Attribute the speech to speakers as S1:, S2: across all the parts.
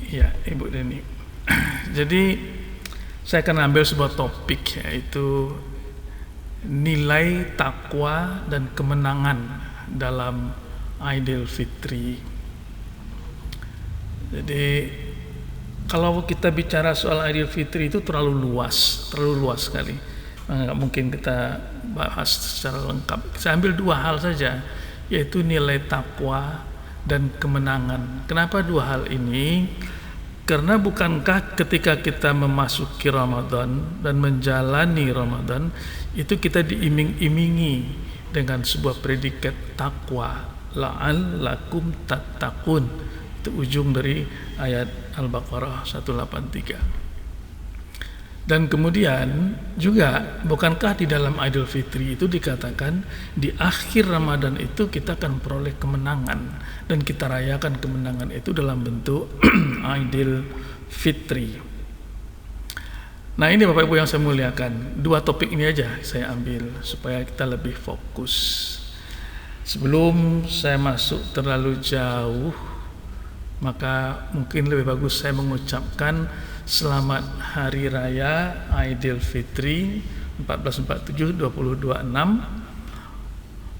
S1: Ya, Ibu Deni. Jadi saya akan ambil sebuah topik, yaitu nilai takwa dan kemenangan dalam Idul Fitri. Jadi kalau kita bicara soal Idul Fitri itu terlalu luas sekali. Nggak mungkin kita bahas secara lengkap. Saya ambil dua hal saja, yaitu nilai takwa dan kemenangan. Kenapa dua hal ini? Karena bukankah ketika kita memasuki Ramadan dan menjalani Ramadan itu kita diiming-imingi dengan sebuah predikat takwa, la'allakum tattaqun. Itu ujung dari ayat Al-Baqarah 183. Dan kemudian juga bukankah di dalam Idul Fitri itu dikatakan di akhir Ramadan itu kita akan peroleh kemenangan, dan kita rayakan kemenangan itu dalam bentuk Idul Fitri. Nah, ini Bapak Ibu yang saya muliakan, dua topik ini aja saya ambil supaya kita lebih fokus. Sebelum saya masuk terlalu jauh, maka mungkin lebih bagus saya mengucapkan Selamat Hari Raya Idul Fitri 1447 2026.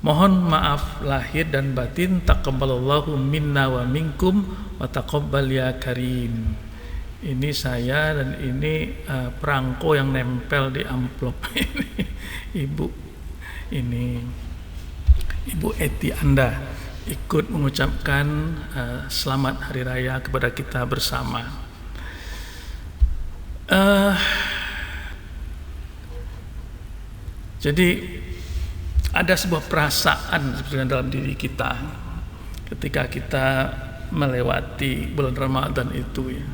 S1: Mohon maaf lahir dan batin, taqabbalallahu minna wa minkum wa taqabbal ya karim. Ini saya dan ini perangko yang nempel di amplop ini. Ibu Eti Anda ikut mengucapkan selamat Hari Raya kepada kita bersama. Jadi ada sebuah perasaan sebenarnya dalam diri kita ketika kita melewati bulan Ramadan itu, ya.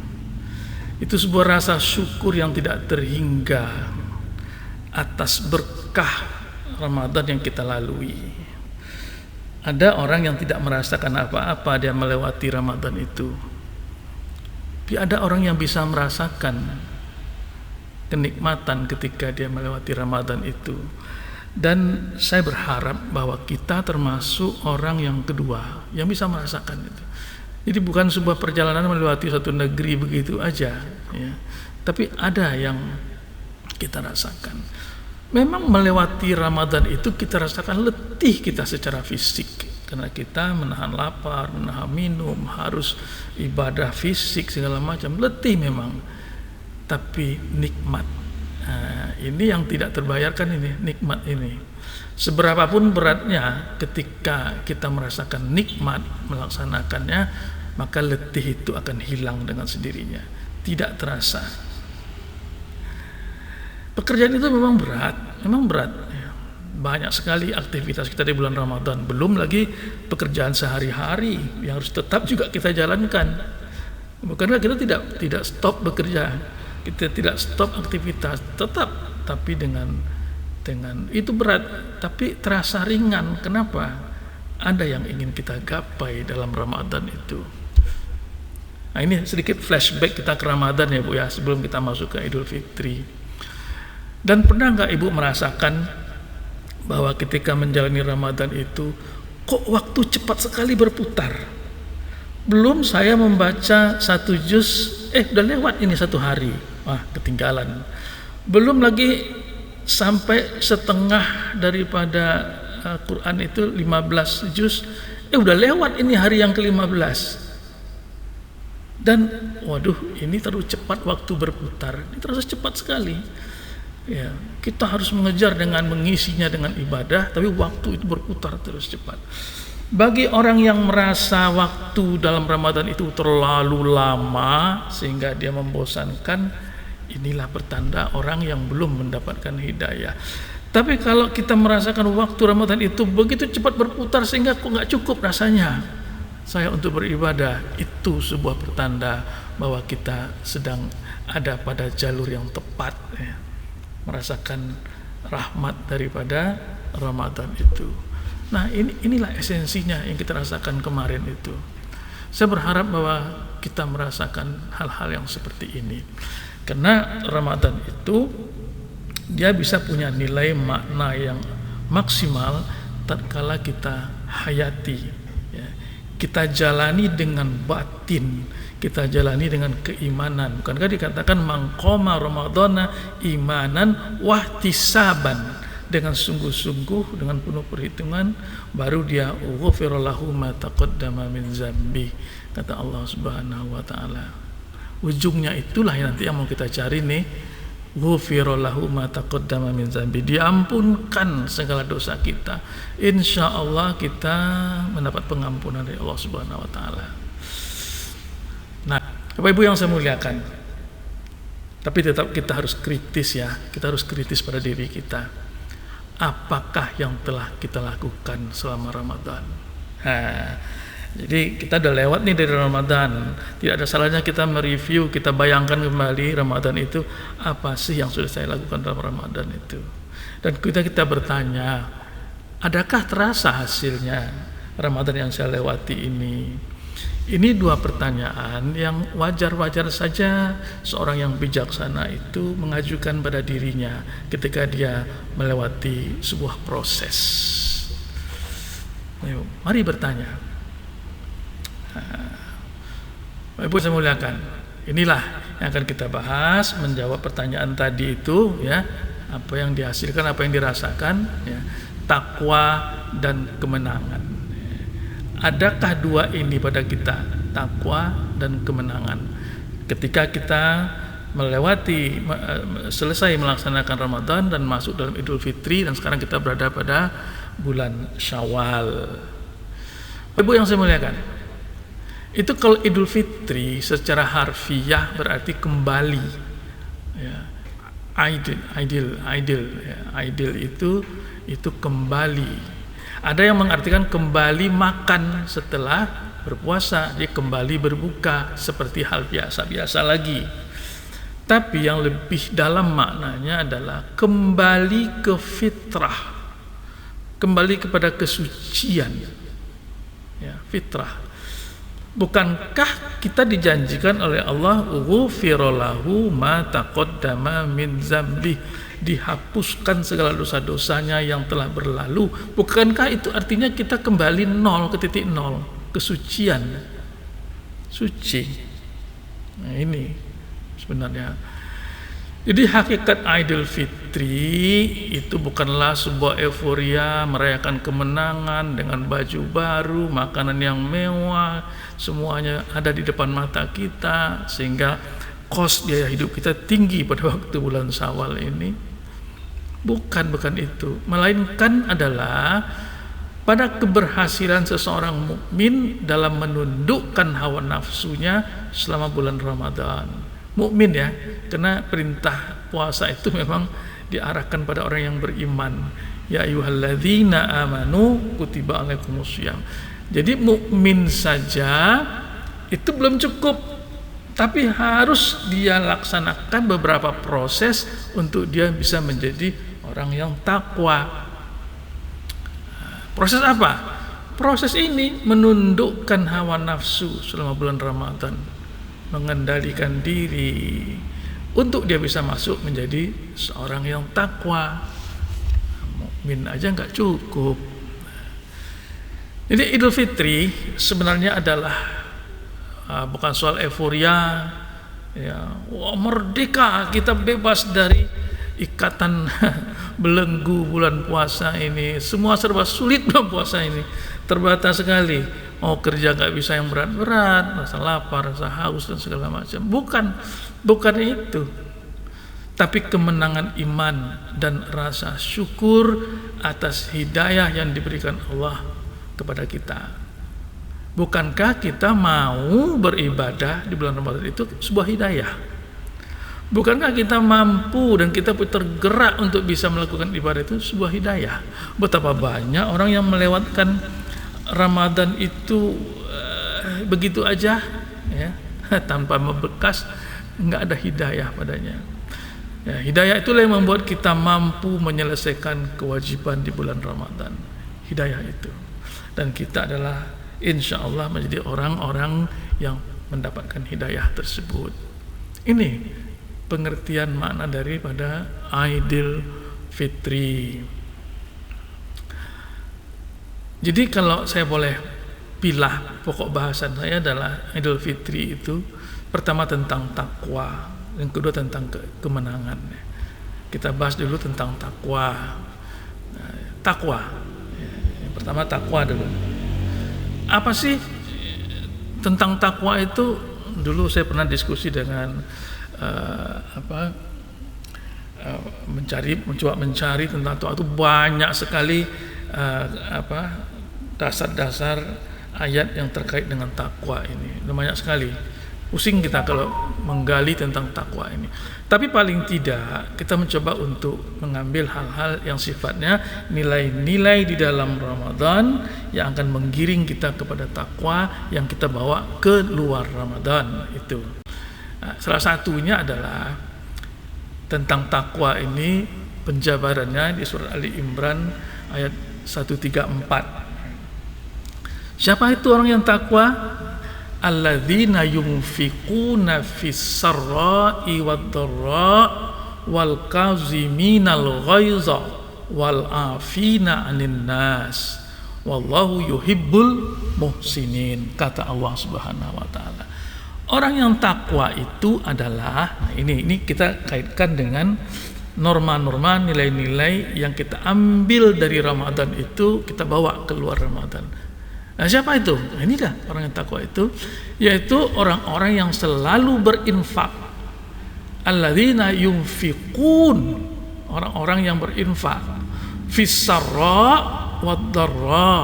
S1: Itu sebuah rasa syukur yang tidak terhingga atas berkah Ramadan yang kita lalui. Ada orang yang tidak merasakan apa-apa dia melewati Ramadan itu. Tapi ada orang yang bisa merasakan kenikmatan ketika dia melewati Ramadan itu. Dan saya berharap bahwa kita termasuk orang yang kedua yang bisa merasakan itu. Jadi bukan sebuah perjalanan melewati satu negeri begitu aja, ya. Tapi ada yang kita rasakan. Memang melewati Ramadan itu kita rasakan letih kita secara fisik, karena kita menahan lapar, menahan minum, harus ibadah fisik segala macam, letih memang. Tapi nikmat, ini yang tidak terbayarkan, ini nikmat ini. Seberapapun beratnya, ketika kita merasakan nikmat melaksanakannya, maka letih itu akan hilang dengan sendirinya, tidak terasa. Pekerjaan itu memang berat. Banyak sekali aktivitas kita di bulan Ramadan, belum lagi pekerjaan sehari-hari yang harus tetap juga kita jalankan. Bukankah kita tidak stop bekerja, kita tidak stop aktivitas, tetap, tapi dengan itu berat, tapi terasa ringan. Kenapa? Ada yang ingin kita gapai dalam Ramadan itu. Nah, ini sedikit flashback kita ke Ramadan ya Bu ya, sebelum kita masuk ke Idul Fitri. Dan pernah nggak Ibu merasakan bahwa ketika menjalani Ramadan itu kok waktu cepat sekali berputar? Belum saya membaca satu juz, udah lewat ini satu hari. Wah, ketinggalan. Belum lagi sampai setengah daripada Quran itu 15 juz, udah lewat ini hari yang ke-15. Dan waduh, ini terlalu cepat waktu berputar. Ini terasa cepat sekali. Ya, kita harus mengejar dengan mengisinya dengan ibadah, tapi waktu itu berputar terus cepat. Bagi orang yang merasa waktu dalam Ramadan itu terlalu lama sehingga dia membosankan, inilah pertanda orang yang belum mendapatkan hidayah. Tapi kalau kita merasakan waktu Ramadan itu begitu cepat berputar sehingga kok nggak cukup rasanya saya untuk beribadah, itu sebuah pertanda bahwa kita sedang ada pada jalur yang tepat, ya. Merasakan rahmat daripada Ramadan itu. Nah, inilah esensinya yang kita rasakan kemarin itu. Saya berharap bahwa kita merasakan hal-hal yang seperti ini. Karena Ramadan itu dia bisa punya nilai makna yang maksimal tatkala kita hayati, ya. kita jalani dengan batin, kita jalani dengan keimanan. Bukankah dikatakan mangqoma ramadhana imanan wahtisaban, dengan sungguh-sungguh, dengan penuh perhitungan, baru dia ghufira lahu ma taqaddama min zambi, kata Allah Subhanahu wa taala. Ujungnya itulah yang nanti yang mau kita cari nih, ghufira lahu ma taqaddama min zambi, diampunkan segala dosa kita. Insya Allah kita mendapat pengampunan dari Allah Subhanahu wa taala. Nah, Bapak Ibu yang saya muliakan, tapi tetap kita harus kritis ya, kita harus kritis pada diri kita. Apakah yang telah kita lakukan selama Ramadan? Jadi kita udah lewat nih dari Ramadan. Tidak ada salahnya kita mereview, kita bayangkan kembali Ramadan itu apa sih yang sudah saya lakukan dalam Ramadan itu. Dan kita bertanya, adakah terasa hasilnya Ramadan yang saya lewati ini? Ini dua pertanyaan yang wajar-wajar saja seorang yang bijaksana itu mengajukan pada dirinya ketika dia melewati sebuah proses. Ayo, mari bertanya. Ibu saya muliakan, inilah yang akan kita bahas, menjawab pertanyaan tadi itu ya, apa yang dihasilkan, apa yang dirasakan ya, takwa dan kemenangan. Adakah dua ini pada kita, takwa dan kemenangan? Ketika kita melewati, selesai melaksanakan Ramadan dan masuk dalam Idul Fitri, dan sekarang kita berada pada bulan Syawal. Ibu yang saya muliakan, itu kalau Idul Fitri secara harfiah berarti kembali ya. Idul itu kembali. Ada yang mengartikan kembali makan setelah berpuasa, dia kembali berbuka seperti hal biasa-biasa lagi. Tapi yang lebih dalam maknanya adalah kembali ke fitrah, kembali kepada kesucian ya, fitrah. Bukankah kita dijanjikan oleh Allah ghufira lahu ma taqaddama min zambi, dihapuskan segala dosa-dosanya yang telah berlalu? Bukankah itu artinya kita kembali nol, ke titik nol, kesucian, suci? Nah ini sebenarnya. Jadi hakikat Idul Fitri itu bukanlah sebuah euforia merayakan kemenangan dengan baju baru, makanan yang mewah, semuanya ada di depan mata kita sehingga kos biaya hidup kita tinggi pada waktu bulan Syawal ini. Bukan itu, melainkan adalah pada keberhasilan seseorang mukmin dalam menundukkan hawa nafsunya selama bulan Ramadan. Mukmin ya, karena perintah puasa itu memang diarahkan pada orang yang beriman. Ya ayyuhalladzina amanu kutiba alaikumussyam. Jadi mukmin saja itu belum cukup, tapi harus dia laksanakan beberapa proses untuk dia bisa menjadi orang yang takwa. Proses apa? Proses ini menundukkan hawa nafsu selama bulan Ramadan, mengendalikan diri untuk dia bisa masuk menjadi seorang yang takwa. Mukmin aja nggak cukup. Jadi Idul Fitri sebenarnya adalah bukan soal euforia ya, wah merdeka, kita bebas dari ikatan belenggu bulan puasa ini, semua serba sulit bulan puasa ini, terbatas sekali. Mau kerja nggak bisa yang berat-berat, rasa lapar, rasa haus dan segala macam. Bukan itu. Tapi kemenangan iman dan rasa syukur atas hidayah yang diberikan Allah kepada kita. Bukankah kita mau beribadah di bulan Ramadan itu sebuah hidayah? Bukankah kita mampu dan kita tergerak untuk bisa melakukan ibadah itu sebuah hidayah? Betapa banyak orang yang melewatkan Ramadan itu begitu aja ya, tanpa membekas, nggak ada hidayah padanya ya. Hidayah itulah yang membuat kita mampu menyelesaikan kewajiban di bulan Ramadan, hidayah itu. Dan kita adalah insya Allah menjadi orang-orang yang mendapatkan hidayah tersebut. Ini pengertian makna daripada Idul Fitri. Jadi kalau saya boleh pilah pokok bahasan saya adalah Idul Fitri itu pertama tentang takwa, yang kedua tentang kemenangan. Kita bahas dulu tentang takwa. Takwa, yang pertama takwa dulu. Apa sih tentang takwa itu? Dulu saya pernah diskusi dengan mencoba mencari tentang takwa itu banyak sekali dasar-dasar ayat yang terkait dengan takwa ini. Banyak sekali. Pusing kita kalau menggali tentang takwa ini. Tapi paling tidak kita mencoba untuk mengambil hal-hal yang sifatnya nilai-nilai di dalam Ramadan yang akan menggiring kita kepada takwa yang kita bawa ke luar Ramadan itu. Nah, salah satunya adalah tentang takwa ini, penjabarannya di surat Ali Imran ayat 134. Siapa itu orang yang takwa? Alladzina yunfiquna fis sarra'i wad-dharra wal kaziminal ghaiza wal afina 'anil nas wallahu yuhibbul muhsinin, kata Allah Subhanahu wa taala. Orang yang takwa itu adalah, nah ini kita kaitkan dengan norma-norma, nilai-nilai yang kita ambil dari Ramadan itu kita bawa keluar Ramadan. Nah, siapa itu? Nah, inilah orang yang takwa itu, yaitu orang-orang yang selalu berinfak. Alladzina yunfiqun, orang-orang yang berinfak. Fis-sarra wad-dharra,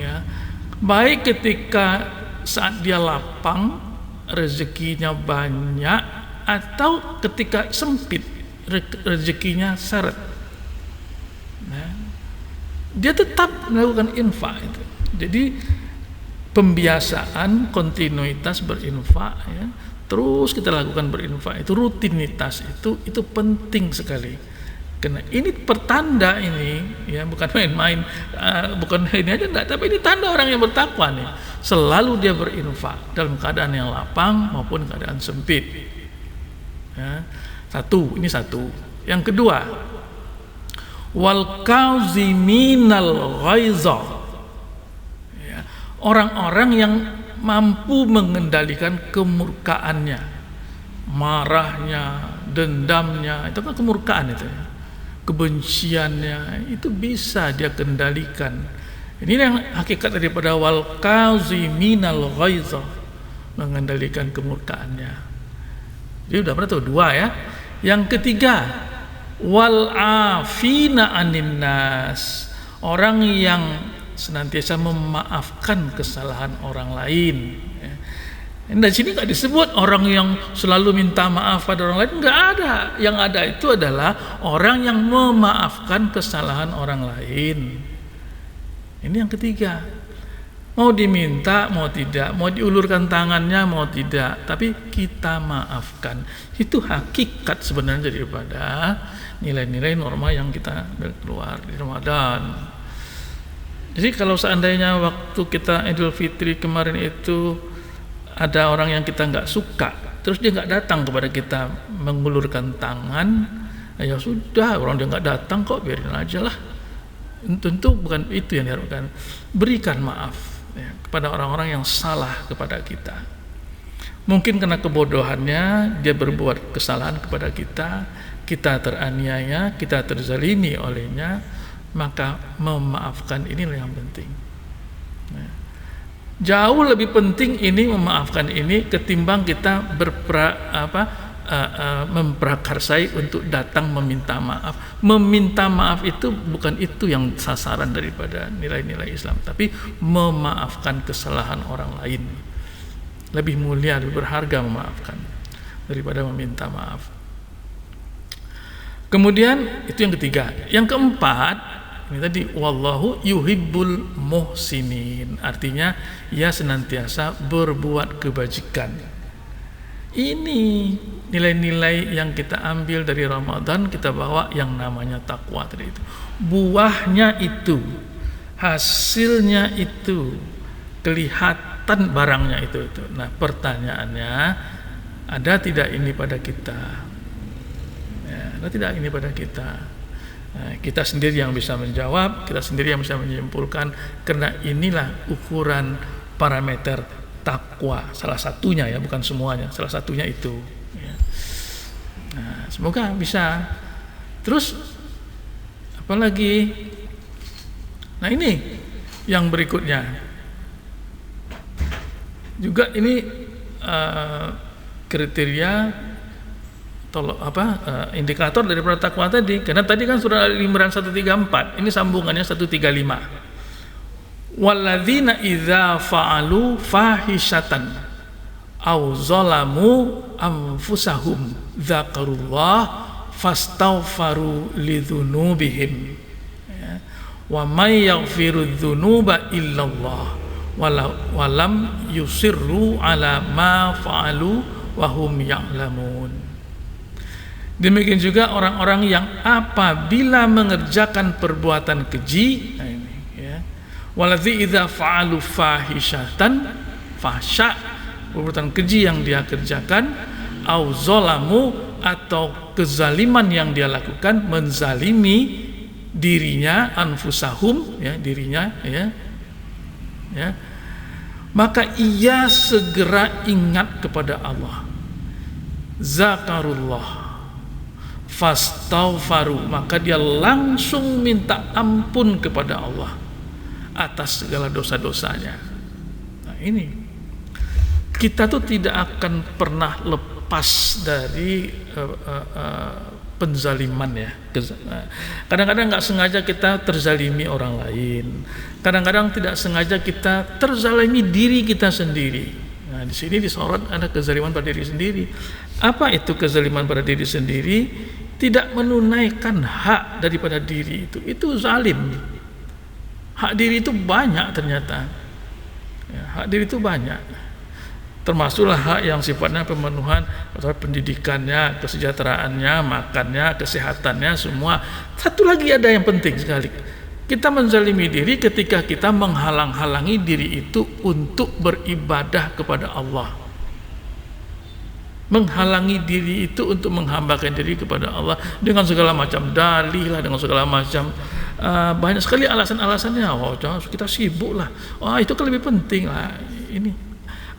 S1: ya. Baik ketika saat dia lapang, rezekinya banyak, atau ketika sempit, rezekinya seret. Nah, dia tetap melakukan infak itu. Jadi pembiasaan, kontinuitas berinfak, ya, terus kita lakukan berinfak itu, rutinitas itu penting sekali. Karena ini pertanda ini, ya, bukan main-main, bukan ini aja enggak, tapi ini tanda orang yang bertakwa nih. Selalu dia berinfak dalam keadaan yang lapang maupun keadaan sempit. Ya, ini satu. Yang kedua, wal kaziminal ghaiza. Orang-orang yang mampu mengendalikan kemurkaannya, marahnya, dendamnya, itu kan kemurkaan itu, kebenciannya itu bisa dia kendalikan. Ini yang hakikat daripada wal kaziminal ghaiza, mengendalikan kemurkaannya. Jadi udah pernah tuh dua ya. Yang ketiga, wal afina 'anil nas, orang yang senantiasa memaafkan kesalahan orang lain. Dan sini nggak disebut orang yang selalu minta maaf pada orang lain, nggak ada. Yang ada itu adalah orang yang memaafkan kesalahan orang lain. Ini yang ketiga. Mau diminta, mau tidak, mau diulurkan tangannya, mau tidak, tapi kita maafkan. Itu hakikat sebenarnya daripada nilai-nilai norma yang kita keluar di Ramadan. Jadi kalau seandainya waktu kita Idul Fitri kemarin itu ada orang yang kita nggak suka, terus dia nggak datang kepada kita mengulurkan tangan, ya sudah, orang dia nggak datang kok, biarin aja lah. Tentu bukan itu yang diharapkan. Berikan maaf, ya, kepada orang-orang yang salah kepada kita. Mungkin karena kebodohannya dia berbuat kesalahan kepada kita, kita teraniaya, kita terzalimi olehnya, maka memaafkan inilah yang penting. Jauh lebih penting ini, memaafkan ini, ketimbang kita memprakarsai untuk datang meminta maaf. Meminta maaf itu bukan itu yang sasaran daripada nilai-nilai Islam, tapi memaafkan kesalahan orang lain. Lebih mulia, lebih berharga memaafkan daripada meminta maaf. Kemudian itu yang ketiga. Yang keempat, ini tadi wallahu yuhibbul muhsinin, artinya ia senantiasa berbuat kebajikan. Ini nilai-nilai yang kita ambil dari Ramadan, kita bawa yang namanya takwa tadi itu. Buahnya itu, hasilnya itu, kelihatan barangnya itu. Nah, pertanyaannya, ada tidak ini pada kita? Ada tidak ini pada kita? Nah, kita sendiri yang bisa menjawab, kita sendiri yang bisa menyimpulkan, karena inilah ukuran parameter takwa, salah satunya ya, bukan semuanya, salah satunya itu ya. Nah, semoga bisa. Terus apalagi? Nah, ini yang berikutnya juga, ini kriteria indikator daripada takwa tadi. Karena tadi kan surah Al-Imran 134, ini sambungannya 135. Walladzina idza fa'alu fahishatan aw zalamu anfusahum dzakarullah fastaghfaru lidzunubihim, ya. Wa may yaghfiru dzunuba illallah walam yusirru ala ma fa'alu wa hum ya'lamun. Demikian juga orang-orang yang apabila mengerjakan perbuatan keji, nah ini ya, waladzi idza fa'alu fahishatan, fahsya, perbuatan keji yang dia kerjakan, au zalamu, atau kezaliman yang dia lakukan, menzalimi dirinya, anfusahum, ya, dirinya, ya, ya, maka ia segera ingat kepada Allah, zakarullah fastaghfaru, maka dia langsung minta ampun kepada Allah atas segala dosa-dosanya. Nah, ini kita tuh tidak akan pernah lepas dari penzaliman ya. Kadang-kadang nggak sengaja kita terzalimi orang lain, kadang-kadang tidak sengaja kita terzalimi diri kita sendiri. Nah, di sini disorot ada kezaliman pada diri sendiri. Apa itu kezaliman pada diri sendiri? Tidak menunaikan hak daripada diri itu zalim. Hak diri itu banyak ternyata. Ya, hak diri itu banyak. Termasuklah hak yang sifatnya pemenuhan pendidikannya, kesejahteraannya, makannya, kesehatannya, semua. Satu lagi ada yang penting sekali. Kita menzalimi diri ketika kita menghalang-halangi diri itu untuk beribadah kepada Allah. Menghalangi diri itu untuk menghambakan diri kepada Allah dengan segala macam dalih lah, dengan segala macam banyak sekali alasan-alasannya. Oh, kita sibuk lah. Oh, itu kan lebih penting lah. Ini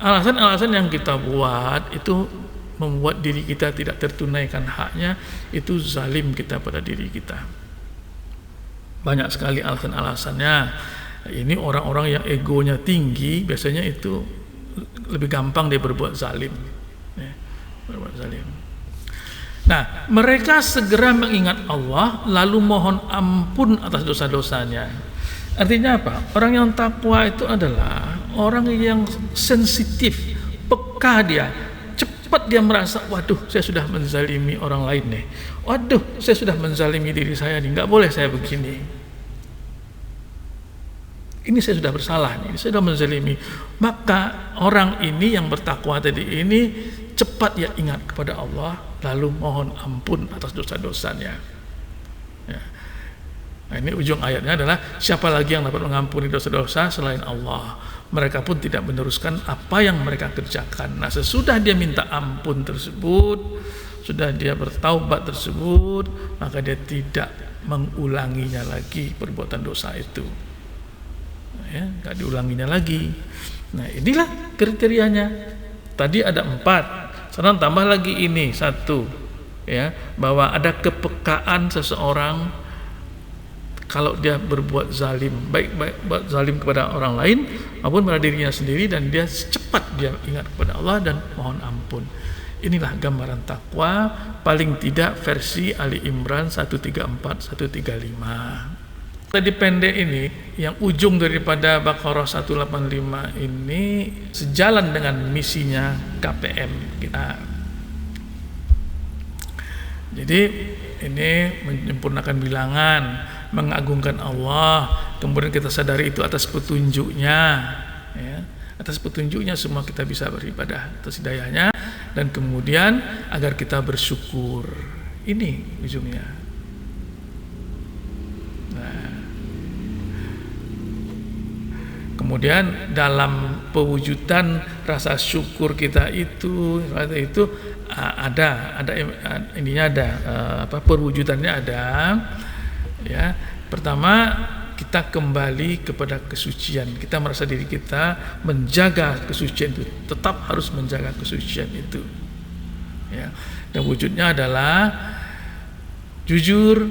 S1: alasan-alasan yang kita buat itu membuat diri kita tidak tertunaikan haknya, itu zalim kita pada diri kita. Banyak sekali alasan-alasannya. Ini orang-orang yang egonya tinggi biasanya itu lebih gampang dia berbuat zalim. Berbuat zalim. Nah, mereka segera mengingat Allah lalu mohon ampun atas dosa-dosanya. Artinya apa? Orang yang takwa itu adalah orang yang sensitif, peka dia. Cepat dia merasa, waduh, saya sudah menzalimi orang lain nih. Waduh, saya sudah menzalimi diri saya nih. Nggak boleh saya begini. Ini saya sudah bersalah nih, saya sudah menzalimi. Maka orang ini yang bertakwa tadi ini cepat ya ingat kepada Allah lalu mohon ampun atas dosa-dosanya. Ya. Nah, ini ujung ayatnya adalah siapa lagi yang dapat mengampuni dosa-dosa selain Allah. Mereka pun tidak meneruskan apa yang mereka kerjakan. Nah, sesudah dia minta ampun tersebut, sudah dia bertaubat tersebut, maka dia tidak mengulanginya lagi perbuatan dosa itu. Ya, nggak diulanginya lagi. Nah, inilah kriterianya. Tadi ada 4, sekarang tambah lagi ini 1, ya, bahwa ada kepekaan seseorang kalau dia berbuat zalim, baik zalim kepada orang lain maupun pada dirinya sendiri, dan dia cepat dia ingat kepada Allah dan mohon ampun. Inilah gambaran takwa paling tidak versi Ali Imran 134 135. Tadi pendek ini, yang ujung daripada Baqarah 185 ini sejalan dengan misinya KPM kita. Jadi ini menyempurnakan bilangan, mengagungkan Allah, kemudian kita sadari itu atas petunjuknya, ya. Atas petunjuknya semua kita bisa beribadah atas hidayahnya, dan kemudian agar kita bersyukur. Ini ujungnya. Kemudian dalam pewujudan rasa syukur kita itu ada ininya ada perwujudannya ada, ya. Pertama, kita kembali kepada kesucian. Kita merasa diri kita menjaga kesucian itu, tetap harus menjaga kesucian itu. Ya. Dan wujudnya adalah jujur,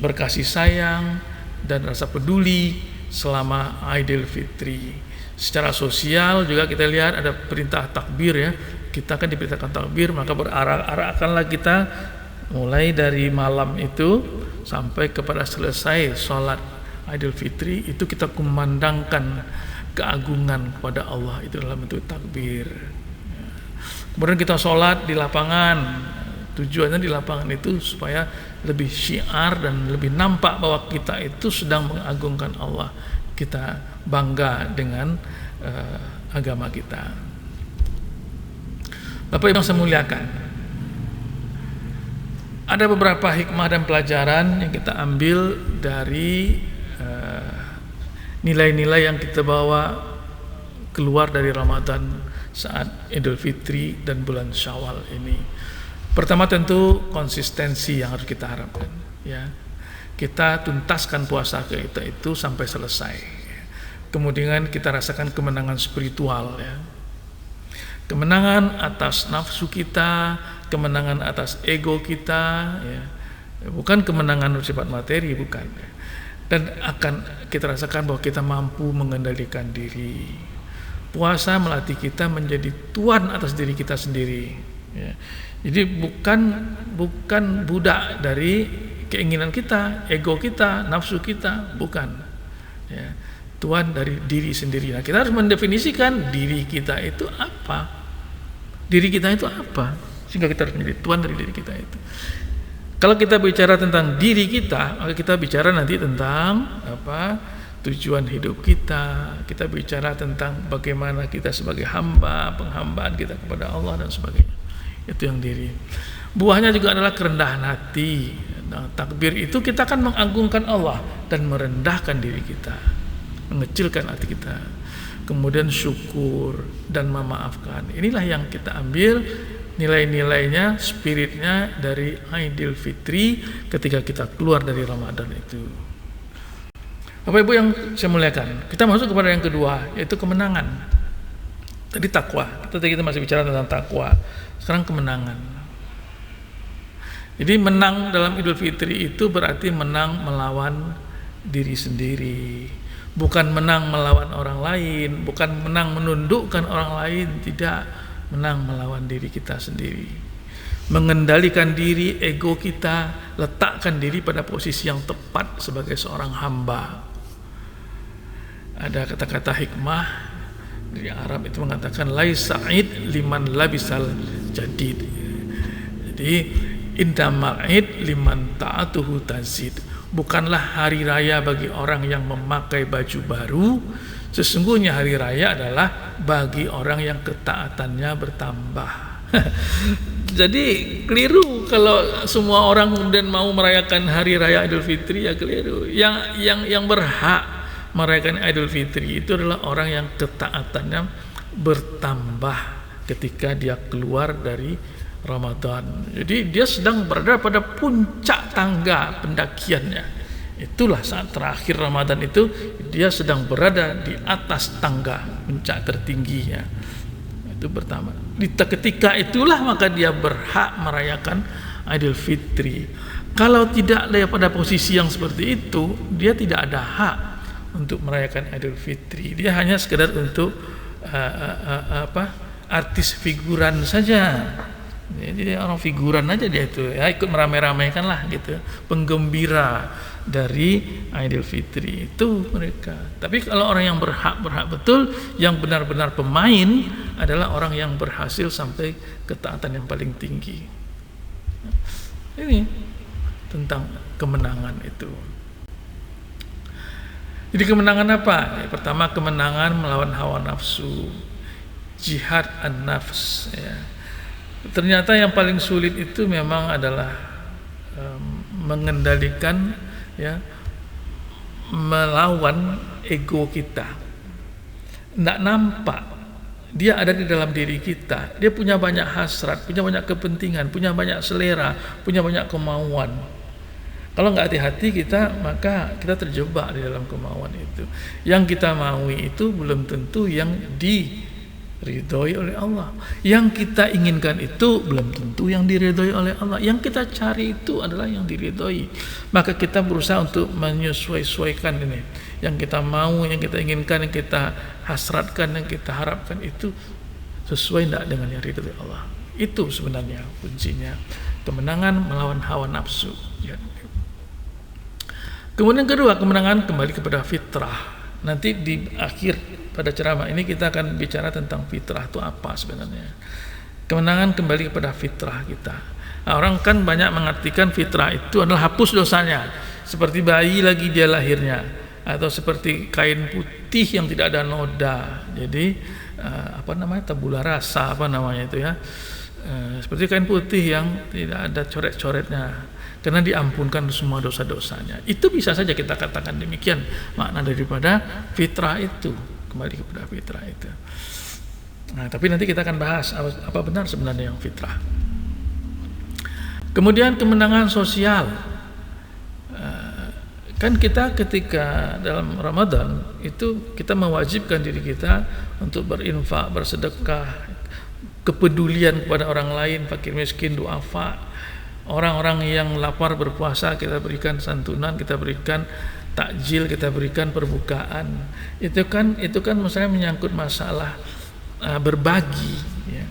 S1: berkasih sayang, dan rasa peduli selama Idul Fitri. Secara sosial juga kita lihat ada perintah takbir ya. Kita kan diperintahkan takbir, maka berarak-arakkanlah kita mulai dari malam itu sampai kepada selesai sholat Idul Fitri, itu kita kumandangkan keagungan kepada Allah itu dalam bentuk takbir. Kemudian kita sholat di lapangan, tujuannya di lapangan itu supaya lebih syiar dan lebih nampak bahwa kita itu sedang mengagungkan Allah, kita bangga dengan agama kita. Bapak Ibu yang saya muliakan, ada beberapa hikmah dan pelajaran yang kita ambil dari nilai-nilai yang kita bawa keluar dari Ramadan saat Idul Fitri dan bulan Syawal ini. Pertama tentu konsistensi yang harus kita harapkan ya. Kita tuntaskan puasa kita itu sampai selesai. Kemudian kita rasakan kemenangan spiritual ya. Kemenangan atas nafsu kita, kemenangan atas ego kita ya. Bukan kemenangan bersifat materi, bukan. Dan akan kita rasakan bahwa kita mampu mengendalikan diri. Puasa melatih kita menjadi tuan atas diri kita sendiri ya. Jadi bukan budak dari keinginan kita, ego kita, nafsu kita, bukan ya. Tuan dari diri sendiri. Nah, kita harus mendefinisikan diri kita itu apa. Diri kita itu apa? Sehingga kita harus menjadi tuan dari diri kita itu. Kalau kita bicara tentang diri kita, maka kita bicara nanti tentang apa? Tujuan hidup kita. Kita bicara tentang bagaimana kita sebagai hamba, penghambaan kita kepada Allah dan sebagainya. Itu yang diri. Buahnya juga adalah kerendahan hati. Nah, takbir itu kita akan mengagungkan Allah dan merendahkan diri kita, mengecilkan hati kita. Kemudian syukur dan memaafkan. Inilah yang kita ambil nilai-nilainya, spiritnya dari Idul Fitri ketika kita keluar dari Ramadan itu. Bapak Ibu yang saya muliakan, kita masuk kepada yang kedua, yaitu kemenangan. Tadi takwa, tadi kita masih bicara tentang takwa. Sekarang kemenangan. Jadi menang dalam Idul Fitri itu berarti menang melawan diri sendiri. Bukan menang melawan orang lain, bukan menang menundukkan orang lain, tidak, menang melawan diri kita sendiri. Mengendalikan diri, ego kita, letakkan diri pada posisi yang tepat sebagai seorang hamba. Ada kata-kata hikmah dari Arab itu mengatakan laisa'id liman labisal jadid. Jadi indamal id liman ta'atuhu tazid. Bukanlah hari raya bagi orang yang memakai baju baru, sesungguhnya hari raya adalah bagi orang yang ketaatannya bertambah. Jadi keliru kalau semua orang kemudian mau merayakan hari raya Idul Fitri, ya keliru. Yang berhak merayakan Idul Fitri itu adalah orang yang ketaatannya bertambah ketika dia keluar dari Ramadan. Jadi dia sedang berada pada puncak tangga pendakiannya. Itulah saat terakhir Ramadan itu dia sedang berada di atas tangga puncak tertingginya. Itu pertama. Ketika itulah maka dia berhak merayakan Idul Fitri. Kalau tidak ada pada posisi yang seperti itu, dia tidak ada hak untuk merayakan Idul Fitri. Dia hanya sekedar untuk artis figuran saja. Jadi orang figuran aja dia itu ya, ikut meramai-ramaikan lah gitu, penggembira dari Idul Fitri itu mereka. Tapi kalau orang yang berhak betul, yang benar-benar pemain adalah orang yang berhasil sampai ketaatan yang paling tinggi. Ini tentang kemenangan itu. Jadi kemenangan apa? Ya, pertama kemenangan melawan hawa nafsu, jihad an-nafs ya. Ternyata yang paling sulit itu memang adalah mengendalikan ya, melawan ego kita. Tidak nampak, dia ada di dalam diri kita. Dia punya banyak hasrat, punya banyak kepentingan, punya banyak selera, punya banyak kemauan. Kalau nggak hati-hati kita, maka kita terjebak di dalam kemauan itu. Yang kita maui itu belum tentu yang diridhoi oleh Allah. Yang kita inginkan itu belum tentu yang diridhoi oleh Allah. Yang kita cari itu adalah yang diridhoi. Maka kita berusaha untuk menyesuaikan ini. Yang kita mau, yang kita inginkan, yang kita hasratkan, yang kita harapkan itu sesuai tidak dengan yang diridhoi Allah. Itu sebenarnya kuncinya kemenangan melawan hawa nafsu. Ya. Kemudian kedua, kemenangan kembali kepada fitrah. Nanti di akhir pada ceramah ini kita akan bicara tentang fitrah itu apa sebenarnya. Kemenangan kembali kepada fitrah kita. Nah, orang kan banyak mengartikan fitrah itu adalah hapus dosanya, seperti bayi lagi dia lahirnya, atau seperti kain putih yang tidak ada noda. Jadi tabula rasa itu ya. Seperti kain putih yang tidak ada coret-coretnya, karena diampunkan semua dosa-dosanya. Itu bisa saja kita katakan demikian makna daripada fitrah itu, kembali kepada fitrah itu. Nah, tapi nanti kita akan bahas apa benar sebenarnya yang fitrah. Kemudian kemenangan sosial. Kan kita ketika dalam Ramadan itu kita mewajibkan diri kita untuk berinfak, bersedekah, kepedulian kepada orang lain, fakir miskin, duafa. Orang-orang yang lapar berpuasa kita berikan santunan, kita berikan takjil, kita berikan perbukaan. Itu kan misalnya menyangkut masalah berbagi. Ya.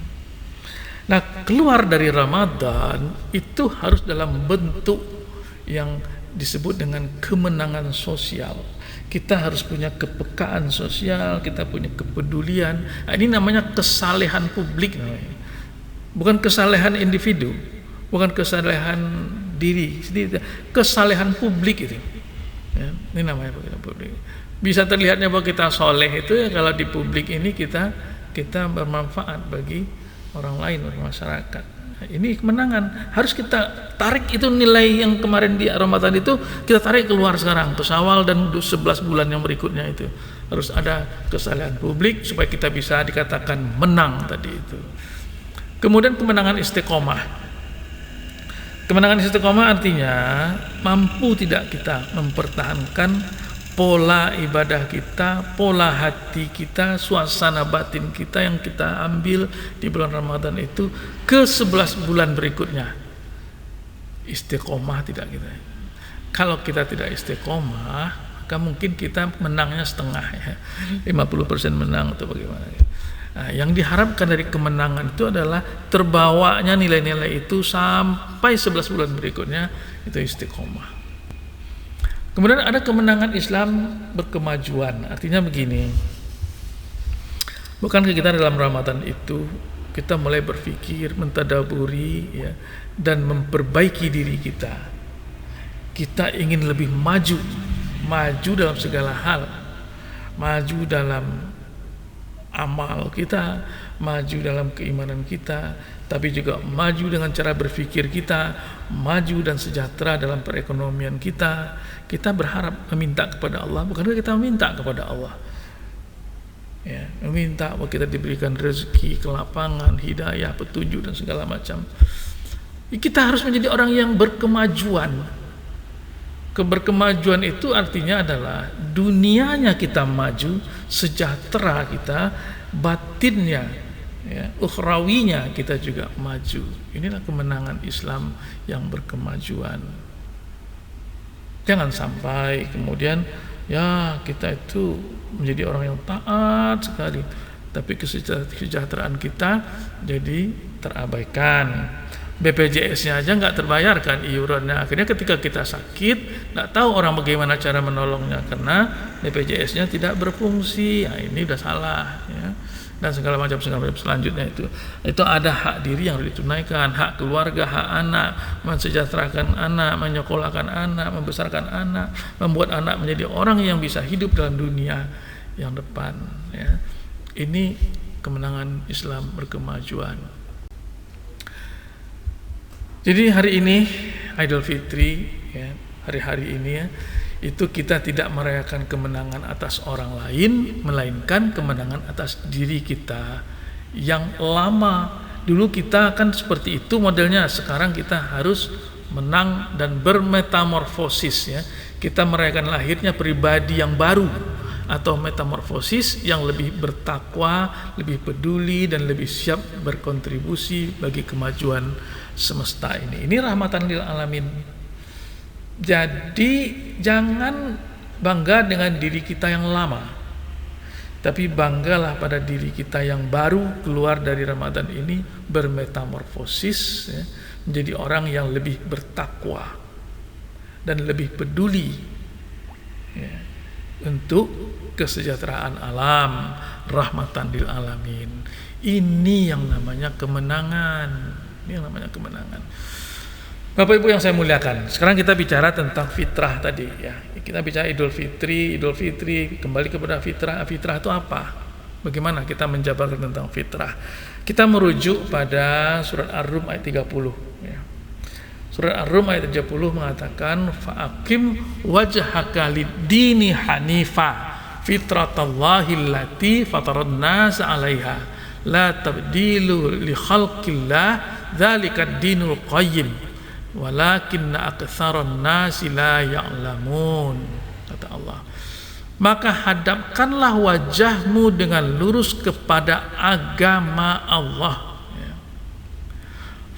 S1: Nah, keluar dari Ramadan itu harus dalam bentuk yang disebut dengan kemenangan sosial. Kita harus punya kepekaan sosial, kita punya kepedulian. Nah, ini namanya kesalehan publik namanya. Bukan kesalehan individu, bukan kesalehan diri sendiri, kesalehan publik itu. Ya, ini namanya publik. Bisa terlihatnya bahwa kita soleh itu ya kalau di publik ini kita bermanfaat bagi orang lain, bagi masyarakat. Nah, ini kemenangan. Harus kita tarik itu nilai yang kemarin di Ramadan itu kita tarik keluar sekarang ke Syawal dan 11 bulan yang berikutnya itu. Harus ada kesalehan publik supaya kita bisa dikatakan menang tadi itu. Kemudian kemenangan istiqomah. Kemenangan istiqomah artinya mampu tidak kita mempertahankan pola ibadah kita, pola hati kita, suasana batin kita yang kita ambil di bulan Ramadan itu ke 11 bulan berikutnya. Istiqomah tidak kita. Kalau kita tidak istiqomah, maka mungkin kita menangnya setengah ya. 50% menang atau bagaimana. Nah, yang diharapkan dari kemenangan itu adalah terbawanya nilai-nilai itu sampai 11 bulan berikutnya, itu istiqomah. Kemudian ada kemenangan Islam berkemajuan. Artinya begini, bukankah kita dalam Ramadan itu kita mulai berpikir, mentadaburi ya, dan memperbaiki diri kita. Kita ingin lebih maju dalam segala hal, maju dalam amal kita, maju dalam keimanan kita, tapi juga maju dengan cara berpikir kita, maju dan sejahtera dalam perekonomian kita. Kita berharap meminta kepada Allah, bukankah kita meminta kepada Allah ya, meminta bahwa kita diberikan rezeki, kelapangan, hidayah, petunjuk dan segala macam. Kita harus menjadi orang yang berkemajuan. Keberkemajuan itu artinya adalah dunianya kita maju, sejahtera kita, batinnya ya, ukhrawinya kita juga maju. Inilah kemenangan Islam yang berkemajuan. Jangan sampai kemudian ya kita itu menjadi orang yang taat sekali, tapi kesejahteraan kita jadi terabaikan. BPJS-nya aja nggak terbayarkan iurannya. Akhirnya ketika kita sakit, nggak tahu orang bagaimana cara menolongnya karena BPJS-nya tidak berfungsi. Ya, ini udah salah ya. Dan segala macam selanjutnya itu ada hak diri yang harus ditunaikan, hak keluarga, hak anak, mensejahterakan anak, menyekolahkan anak, membesarkan anak, membuat anak menjadi orang yang bisa hidup dalam dunia yang depan ya. Ini kemenangan Islam berkemajuan. Jadi hari ini Idul Fitri ya, hari-hari ini ya, itu kita tidak merayakan kemenangan atas orang lain, melainkan kemenangan atas diri kita yang lama. Dulu kita kan seperti itu modelnya, sekarang kita harus menang dan bermetamorfosis ya. Kita merayakan lahirnya pribadi yang baru atau metamorfosis yang lebih bertakwa, lebih peduli dan lebih siap berkontribusi bagi kemajuan semesta ini. Ini rahmatan lil alamin. Jadi jangan bangga dengan diri kita yang lama, tapi banggalah pada diri kita yang baru keluar dari Ramadan ini bermetamorfosis ya, menjadi orang yang lebih bertakwa dan lebih peduli ya, untuk kesejahteraan alam, rahmatan lil alamin. Ini yang namanya kemenangan. Ini yang namanya kemenangan. Bapak Ibu yang saya muliakan, sekarang kita bicara tentang fitrah tadi ya. Kita bicara Idul Fitri, kembali kepada fitrah. Fitrah itu apa? Bagaimana kita menjabarkan tentang fitrah? Kita merujuk pada surat Ar-Rum ayat 30 ya. Surat Ar-Rum ayat 30 mengatakan fa'aqim wajhaka lid-dini hanifa fitratallahi allati fataran nas 'alaiha la tabdilu li khalqillah dzalikad dinul qayyim walakinna aktsaran nasi la ya'lamun, kata Allah. Maka hadapkanlah wajahmu dengan lurus kepada agama Allah.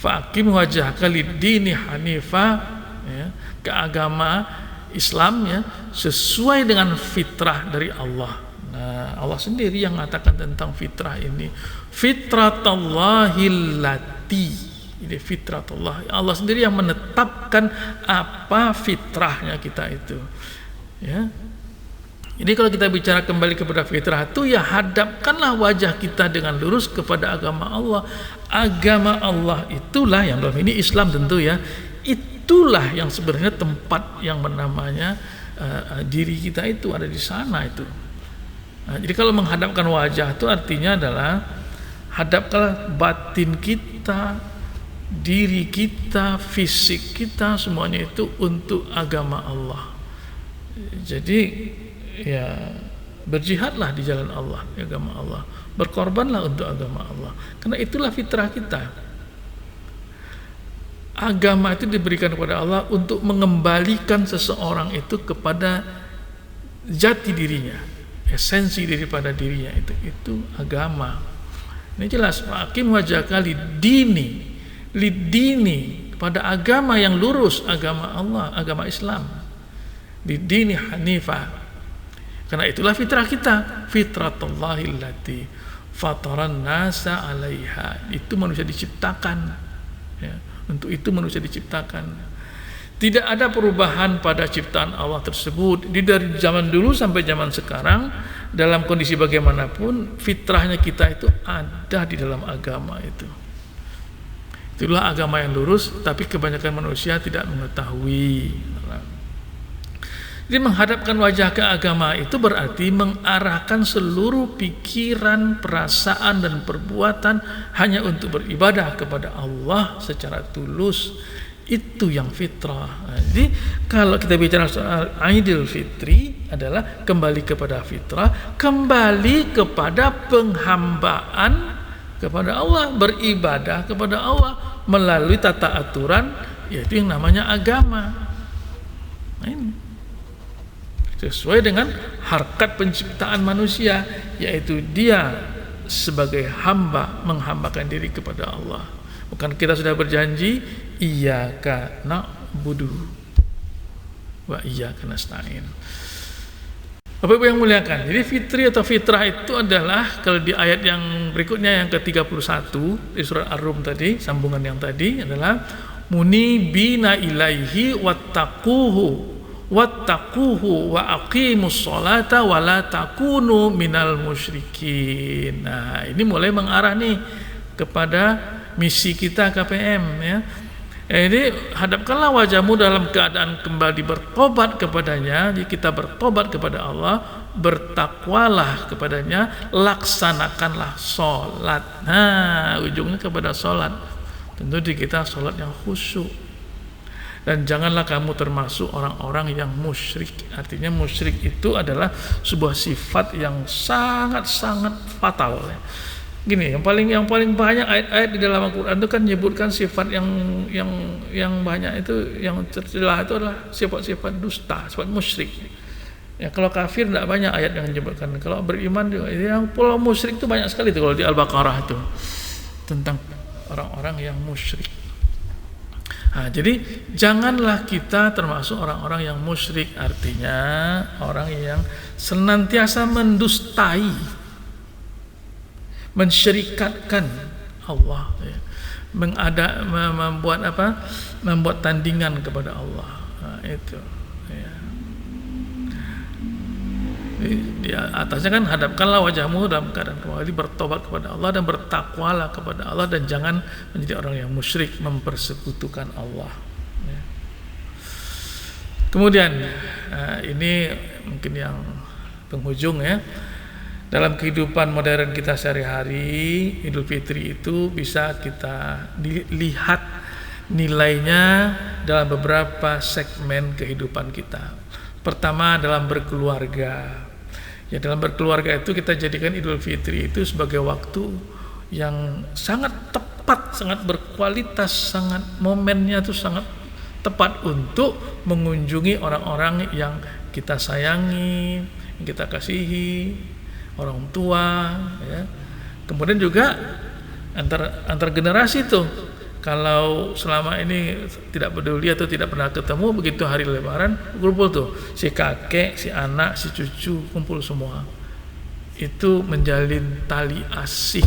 S1: Fa'aqim wajhaka lid-dini hanifa ya, ke agama Islam ya, sesuai dengan fitrah dari Allah. Nah, Allah sendiri yang mengatakan tentang fitrah ini. Fitratallahi allati. Ini fitratullah. Allah sendiri yang menetapkan apa fitrahnya kita itu. Ya. Jadi kalau kita bicara kembali kepada fitrah itu ya hadapkanlah wajah kita dengan lurus kepada agama Allah. Agama Allah itulah yang dalam ini Islam tentu ya. Itulah yang sebenarnya tempat yang namanya diri kita itu ada di sana itu. Nah, jadi kalau menghadapkan wajah itu artinya adalah hadapkanlah batin kita, diri kita, fisik kita semuanya itu untuk agama Allah. Jadi ya berjihadlah di jalan Allah, di agama Allah, berkorbanlah untuk agama Allah, karena itulah fitrah kita. Agama itu diberikan kepada Allah untuk mengembalikan seseorang itu kepada jati dirinya, esensi daripada dirinya itu agama. Ini jelas, fa'aqim wajhaka lid-dini pada agama yang lurus, agama Allah, agama Islam, lid-dini hanifah. Karena itulah fitrah kita, fitratullahi allati fataran nasa 'alaiha. Itu manusia diciptakan ya, untuk itu manusia diciptakan. Tidak ada perubahan pada ciptaan Allah tersebut. Dari zaman dulu sampai zaman sekarang, dalam kondisi bagaimanapun fitrahnya kita itu ada di dalam agama itu. Itulah agama yang lurus, tapi kebanyakan manusia tidak mengetahui. Jadi menghadapkan wajah ke agama itu berarti mengarahkan seluruh pikiran, perasaan dan perbuatan hanya untuk beribadah kepada Allah secara tulus. Itu yang fitrah. Jadi kalau kita bicara soal Idul Fitri adalah kembali kepada fitrah, kembali kepada penghambaan kepada Allah, beribadah kepada Allah melalui tata aturan, yaitu yang namanya agama. Nah, ini sesuai dengan harkat penciptaan manusia, yaitu dia sebagai hamba menghambakan diri kepada Allah. Bukan kita sudah berjanji iyyaka na'budu wa iyyaka nasta'in. Bapak Ibu yang muliakan, jadi fitri atau fitrah itu adalah kalau di ayat yang berikutnya yang ke-31 di surat Ar-Rum tadi, sambungan yang tadi adalah munibina ilaihi wattaquhu wa aqimus sholata wa la takunu minal musyrikin. Nah, ini mulai mengarah nih kepada misi kita KPM ya. Jadi hadapkanlah wajahmu dalam keadaan kembali bertobat kepadanya. Jadi kita bertobat kepada Allah, bertakwalah kepadanya, laksanakanlah sholat. Nah, ujungnya kepada sholat. Tentu di kita sholat yang khusyuk. Dan janganlah kamu termasuk orang-orang yang musyrik. Artinya musyrik itu adalah sebuah sifat yang sangat-sangat fatal ya. Gini, yang paling banyak ayat-ayat di dalam Al-Qur'an itu kan menyebutkan sifat yang banyak itu, yang tercela itu adalah sifat-sifat dusta, sifat musyrik. Ya, kalau kafir tidak banyak ayat yang menyebutkan. Kalau beriman juga, yang pulau musyrik itu banyak sekali itu kalau di Al-Baqarah itu tentang orang-orang yang musyrik. Nah, jadi janganlah kita termasuk orang-orang yang musyrik, artinya orang yang senantiasa mendustai, mensyirikatkan Allah, ya. Membuat tandingan kepada Allah. Nah, itu. Ya. Di atasnya kan hadapkanlah wajahmu dalam keadaan kembali bertobat kepada Allah dan bertakwalah kepada Allah dan jangan menjadi orang yang musyrik mempersekutukan Allah. Ya. Kemudian ini mungkin yang penghujung ya. Dalam kehidupan modern kita sehari-hari, Idul Fitri itu bisa kita lihat nilainya dalam beberapa segmen kehidupan kita. Pertama, dalam berkeluarga. Ya, dalam berkeluarga itu kita jadikan Idul Fitri itu sebagai waktu yang sangat tepat, sangat berkualitas, sangat momennya itu sangat tepat untuk mengunjungi orang-orang yang kita sayangi, yang kita kasihi, orang tua, ya. Kemudian juga antar generasi tuh, kalau selama ini tidak peduli atau tidak pernah ketemu, begitu hari Lebaran kumpul tuh, si kakek, si anak, si cucu kumpul semua. Itu menjalin tali asih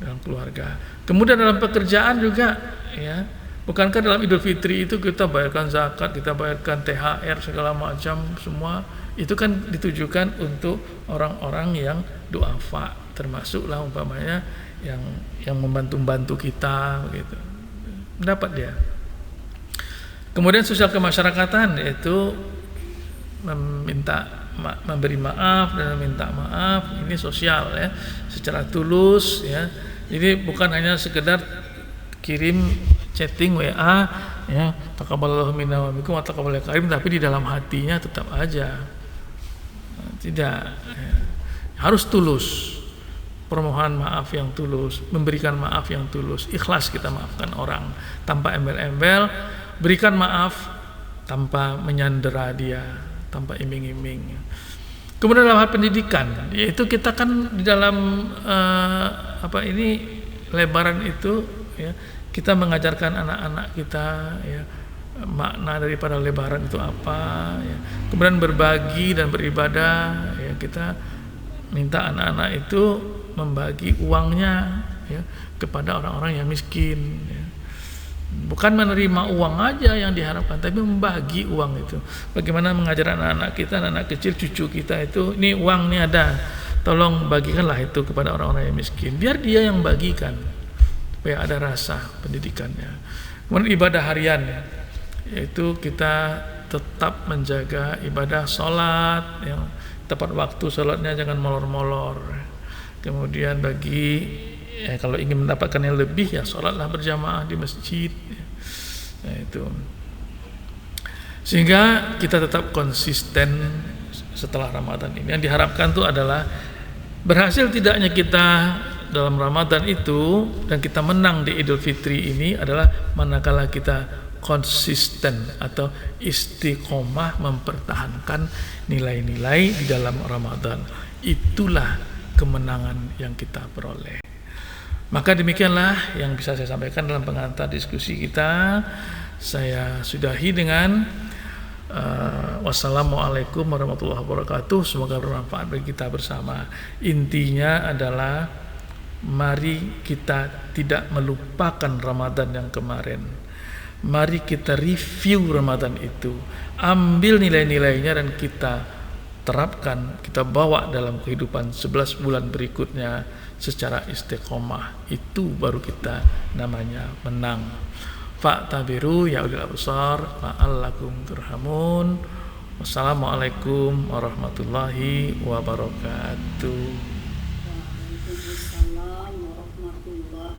S1: dalam keluarga. Kemudian dalam pekerjaan juga, ya. Bukankah dalam Idul Fitri itu kita bayarkan zakat, kita bayarkan THR segala macam semua, itu kan ditujukan untuk orang-orang yang duafa, termasuklah umpamanya yang membantu kita begitu. Dapat dia. Kemudian sosial kemasyarakatan, yaitu memberi maaf dan meminta maaf, ini sosial ya, secara tulus ya. Jadi bukan hanya sekedar kirim chatting WA ya, taqabbalallahu minna wa minkum wa taqabbal karim, tapi di dalam hatinya tetap aja tidak ya. Harus tulus, permohonan maaf yang tulus, memberikan maaf yang tulus, ikhlas kita maafkan orang tanpa embel-embel, berikan maaf tanpa menyandera dia, tanpa iming-iming. Kemudian dalam hal pendidikan, yaitu kita kan di dalam Lebaran itu ya, kita mengajarkan anak-anak kita ya, makna daripada Lebaran itu apa ya. Kemudian berbagi dan beribadah ya, kita minta anak-anak itu membagi uangnya ya, kepada orang-orang yang miskin ya. Bukan menerima uang aja yang diharapkan, tapi membagi uang itu. Bagaimana mengajar anak-anak kita, anak kecil, cucu kita itu, ini uang ini ada, tolong bagikanlah itu kepada orang-orang yang miskin, biar dia yang bagikan supaya ada rasa pendidikannya. Kemudian ibadah harian ya, yaitu kita tetap menjaga ibadah sholat yang tepat waktu, sholatnya jangan molor-molor. Kemudian kalau ingin mendapatkan yang lebih ya sholatlah berjamaah di masjid ya. Nah, itu sehingga kita tetap konsisten setelah Ramadan ini. Yang diharapkan itu adalah berhasil tidaknya kita dalam Ramadan itu dan kita menang di Idul Fitri ini adalah manakala kita konsisten atau istiqomah mempertahankan nilai-nilai di dalam Ramadan. Itulah kemenangan yang kita peroleh. Maka demikianlah yang bisa saya sampaikan dalam pengantar diskusi kita. Saya sudahi dengan wassalamualaikum warahmatullahi wabarakatuh. Semoga bermanfaat bagi kita bersama. Intinya adalah mari kita tidak melupakan Ramadan yang kemarin. Mari kita review Ramadan itu, ambil nilai-nilainya dan kita terapkan, kita bawa dalam kehidupan 11 bulan berikutnya secara istiqomah. Itu baru kita namanya menang. Fa'tabiru ya ulil absar la'allakum turhamun. Wassalamualaikum warahmatullahi wabarakatuh.